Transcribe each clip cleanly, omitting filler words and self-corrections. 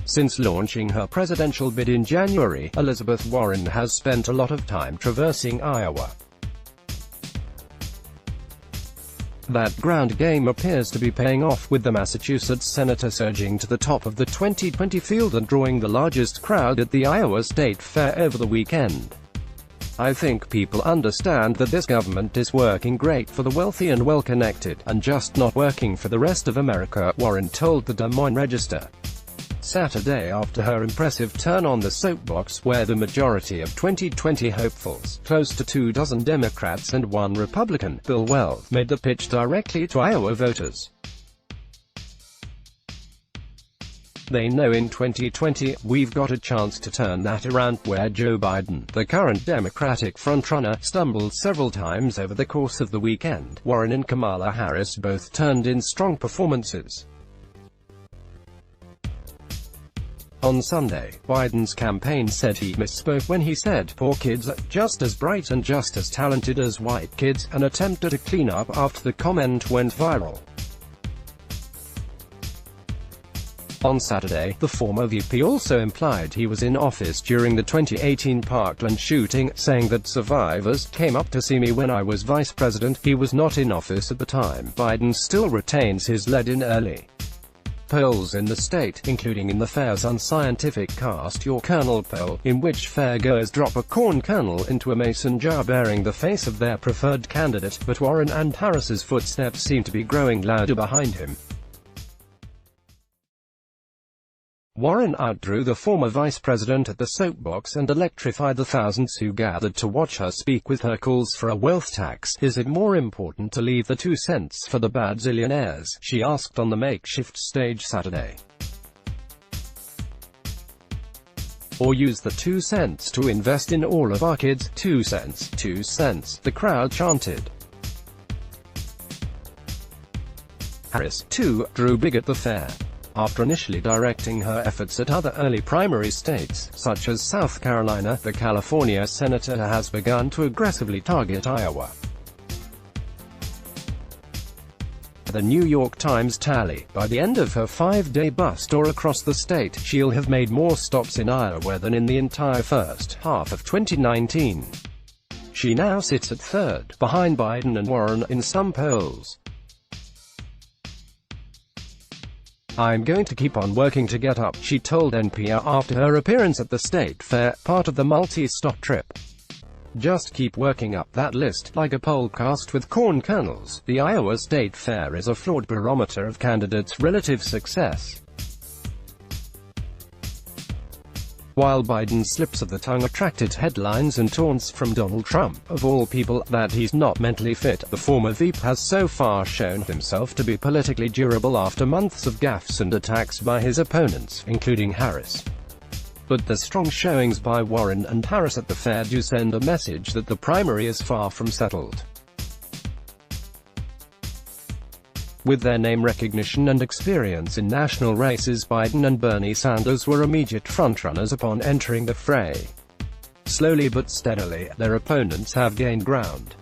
Since launching her presidential bid in January, Elizabeth Warren has spent a lot of time traversing Iowa. That ground game appears to be paying off, with the Massachusetts senator surging to the top of the 2020 field and drawing the largest crowd at the Iowa State Fair over the weekend. "I think people understand that this government is working great for the wealthy and well-connected, and just not working for the rest of America," Warren told the Des Moines Register Saturday after her impressive turn on the soapbox, where the majority of 2020 hopefuls, close to 24 Democrats and 1 Republican, Bill Weld, made the pitch directly to Iowa voters. "They know in 2020, we've got a chance to turn that around," where Joe Biden, the current Democratic frontrunner, stumbled several times over the course of the weekend. Warren and Kamala Harris both turned in strong performances. On Sunday, Biden's campaign said he misspoke when he said poor kids are just as bright and just as talented as white kids, an attempt at a cleanup after the comment went viral. On Saturday, the former VP also implied he was in office during the 2018 Parkland shooting, saying that survivors came up to see me when I was vice president. He was not in office at the time. Biden still retains his lead in early polls in the state, including in the fair's unscientific Cast Your Kernel poll, in which fairgoers drop a corn kernel into a mason jar bearing the face of their preferred candidate, but Warren and Harris's footsteps seem to be growing louder behind him. Warren outdrew the former vice president at the soapbox and electrified the thousands who gathered to watch her speak with her calls for a wealth tax. "Is it more important to leave the 2 cents for the bad zillionaires?" she asked on the makeshift stage Saturday. "Or use the 2 cents to invest in all of our kids?" 2 cents, 2 cents, the crowd chanted. Harris, too, drew big at the fair. After initially directing her efforts at other early primary states, such as South Carolina, the California senator has begun to aggressively target Iowa. The New York Times tally, by the end of her 5-day bus tour across the state, she'll have made more stops in Iowa than in the entire first half of 2019. She now sits at third, behind Biden and Warren in some polls. "I'm going to keep on working to get up," she told NPR after her appearance at the state fair, part of the multi-stop trip. "Just keep working up that list, like a poll cast with corn kernels." The Iowa State Fair is a flawed barometer of candidates' relative success. While Biden's slips of the tongue attracted headlines and taunts from Donald Trump, of all people, that he's not mentally fit, the former VP has so far shown himself to be politically durable after months of gaffes and attacks by his opponents, including Harris. But the strong showings by Warren and Harris at the fair do send a message that the primary is far from settled. With their name recognition and experience in national races, Biden and Bernie Sanders were immediate frontrunners upon entering the fray. Slowly but steadily, their opponents have gained ground.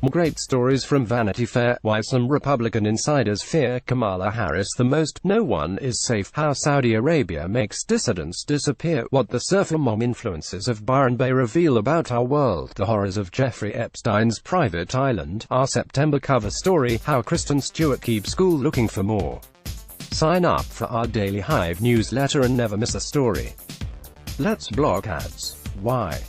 More great stories from Vanity Fair. Why some Republican insiders fear Kamala Harris the most. No one is safe. How Saudi Arabia makes dissidents disappear. What the surfer mom influences of Byron Bay reveal about our world. The horrors of Jeffrey Epstein's private island. Our September cover story. How Kristen Stewart keeps school. Looking for more? Sign up for our daily Hive newsletter and never miss a story. Let's block ads. Why?